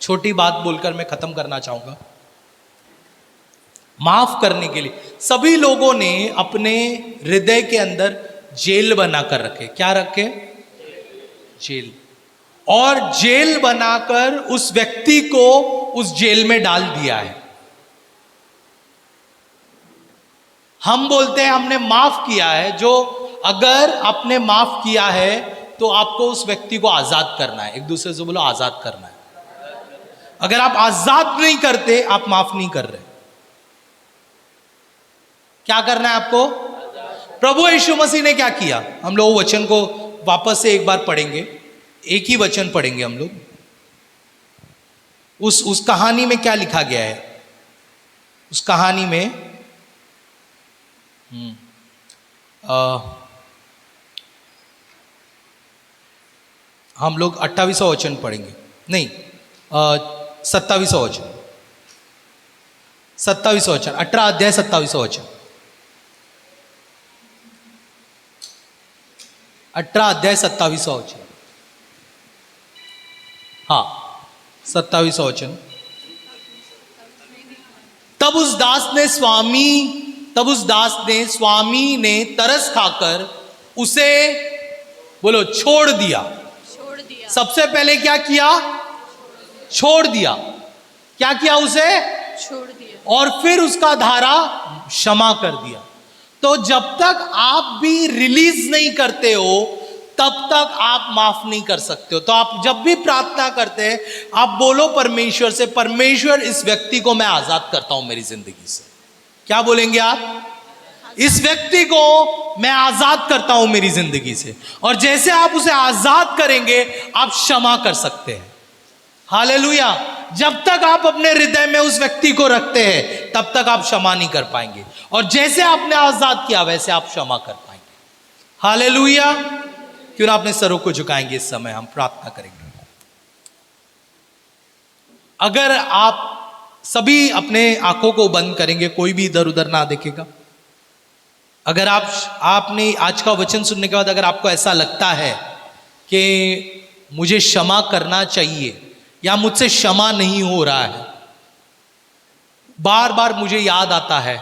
छोटी बात बोलकर मैं खत्म करना चाहूंगा। माफ करने के लिए सभी लोगों ने अपने हृदय के अंदर जेल बनाकर रखे। क्या रखे? जेल। और जेल बनाकर उस व्यक्ति को उस जेल में डाल दिया है। हम बोलते हैं हमने माफ किया है। जो अगर आपने माफ किया है तो आपको उस व्यक्ति को आजाद करना है। एक दूसरे से बोलो आजाद करना है। अगर आप आजाद नहीं करते, आप माफ नहीं कर रहे। क्या करना है आपको? प्रभु यीशु मसीह ने क्या किया? हम लोग वचन को वापस से एक बार पढ़ेंगे, एक ही वचन पढ़ेंगे हम लोग। उस कहानी में क्या लिखा गया है? उस कहानी में हम लोग 28वां वचन पढ़ेंगे, नहीं 27वां वचन, 27वां वचन, 18 अध्याय 27वां वचन, 18 अध्याय 27वां वचन। हाँ 27वां वचन। तब उस दास ने स्वामी ने तरस खाकर उसे, बोलो, छोड़ दिया। सबसे पहले क्या किया? छोड़ दिया। क्या किया? उसे छोड़ दिया और फिर उसका धारा क्षमा कर दिया। तो जब तक आप भी रिलीज नहीं करते हो तब तक आप माफ नहीं कर सकते हो। तो आप जब भी प्रार्थना करते हैं आप बोलो परमेश्वर से, परमेश्वर इस व्यक्ति को मैं आजाद करता हूं मेरी जिंदगी से। क्या बोलेंगे आप? इस व्यक्ति को मैं आजाद करता हूं मेरी जिंदगी से। और जैसे आप उसे आजाद करेंगे आप क्षमा कर सकते हैं। हालेलुया। जब तक आप अपने हृदय में उस व्यक्ति को रखते हैं तब तक आप क्षमा नहीं कर पाएंगे, और जैसे आपने आजाद किया वैसे आप क्षमा कर पाएंगे। हालेलुया। क्यों ना अपने सरों को झुकाएंगे, इस समय हम प्रार्थना करेंगे। अगर आप सभी अपने आंखों को बंद करेंगे, कोई भी इधर उधर ना देखेगा। अगर आपने आज का वचन सुनने के बाद अगर आपको ऐसा लगता है कि मुझे क्षमा करना चाहिए या मुझसे क्षमा नहीं हो रहा है, बार बार मुझे याद आता है,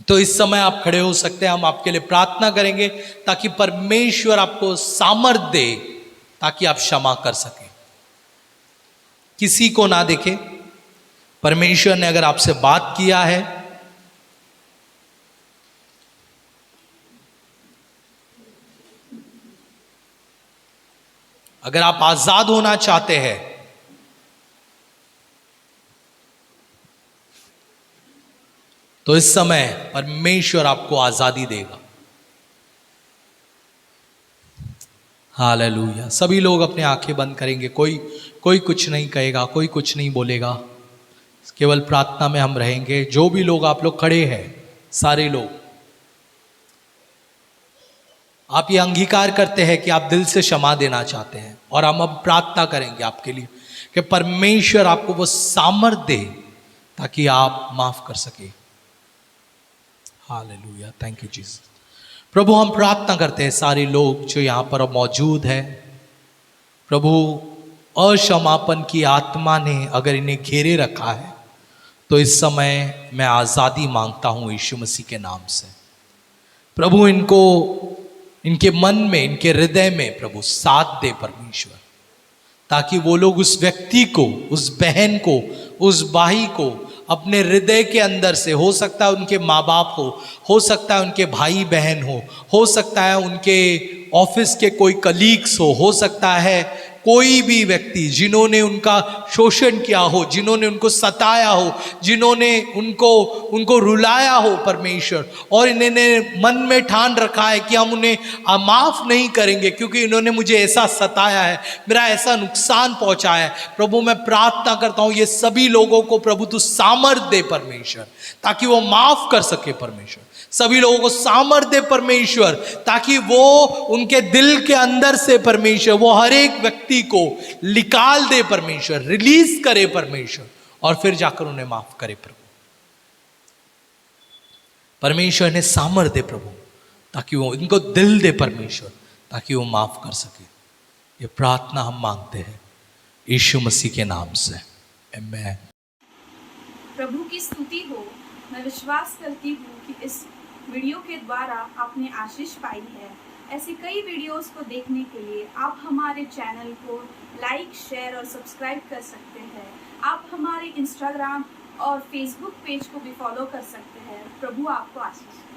तो इस समय आप खड़े हो सकते हैं। हम आपके लिए प्रार्थना करेंगे ताकि परमेश्वर आपको सामर्थ्य दे ताकि आप क्षमा कर सकें। किसी को ना देखे। परमेश्वर ने अगर आपसे बात किया है, अगर आप आजाद होना चाहते हैं, तो इस समय परमेश्वर आपको आजादी देगा। हालेलुया। सभी लोग अपने आंखें बंद करेंगे। कोई कुछ नहीं कहेगा, कोई कुछ नहीं बोलेगा, केवल प्रार्थना में हम रहेंगे। जो भी लोग आप लोग खड़े हैं, सारे लोग आप ये अंगीकार करते हैं कि आप दिल से क्षमा देना चाहते हैं, और हम अब प्रार्थना करेंगे आपके लिए कि परमेश्वर आपको वो सामर्थ्य दे ताकि आप माफ कर सके। हालेलुया। Thank you Jesus. प्रभु हम प्रार्थना करते हैं सारे लोग जो यहाँ पर अब मौजूद है, प्रभु अक्षमापन की आत्मा ने अगर इन्हें घेरे रखा है तो इस समय मैं आज़ादी मांगता हूँ यीशु मसीह के नाम से। प्रभु इनको इनके मन में, इनके हृदय में प्रभु साथ दे परमेश्वर, ताकि वो लोग उस व्यक्ति को, उस बहन को, उस भाई को अपने हृदय के अंदर से, हो सकता है उनके माँ बाप हो सकता है उनके भाई बहन हो सकता है उनके ऑफिस के कोई कलीग्स हो सकता है कोई भी व्यक्ति जिन्होंने उनका शोषण किया हो, जिन्होंने उनको सताया हो, जिन्होंने उनको रुलाया हो परमेश्वर, और इन्होंने मन में ठान रखा है कि हम उन्हें माफ नहीं करेंगे क्योंकि इन्होंने मुझे ऐसा सताया है, मेरा ऐसा नुकसान पहुंचाया है। प्रभु मैं प्रार्थना करता हूं ये सभी लोगों को प्रभु तू सामर्थ्य दे परमेश्वर, ताकि वो माफ कर सके परमेश्वर। सभी लोगों को सामर्थ्य दे परमेश्वर, ताकि वो उनके दिल के अंदर से परमेश्वर वो हर एक व्यक्ति को निकाल दे परमेश्वर, रिलीज करे परमेश्वर, और फिर जाकर उन्हें माफ करे प्रभु। परमेश्वर ने सामर्थ्य दे प्रभु, ताकि वो इनको दिल दे परमेश्वर, ताकि वो माफ कर सके। ये प्रार्थना हम मांगते हैं यीशु मसीह के नाम से, आमीन। प्रभु की स्तुति हो। मैं विश्वास करती हूँ कि इस वीडियो के द्वारा आपने आशीष पाई है। ऐसी कई वीडियोस को देखने के लिए आप हमारे चैनल को लाइक, शेयर और सब्सक्राइब कर सकते हैं। आप हमारे इंस्टाग्राम और फेसबुक पेज को भी फॉलो कर सकते हैं। प्रभु आपको आशीष दे।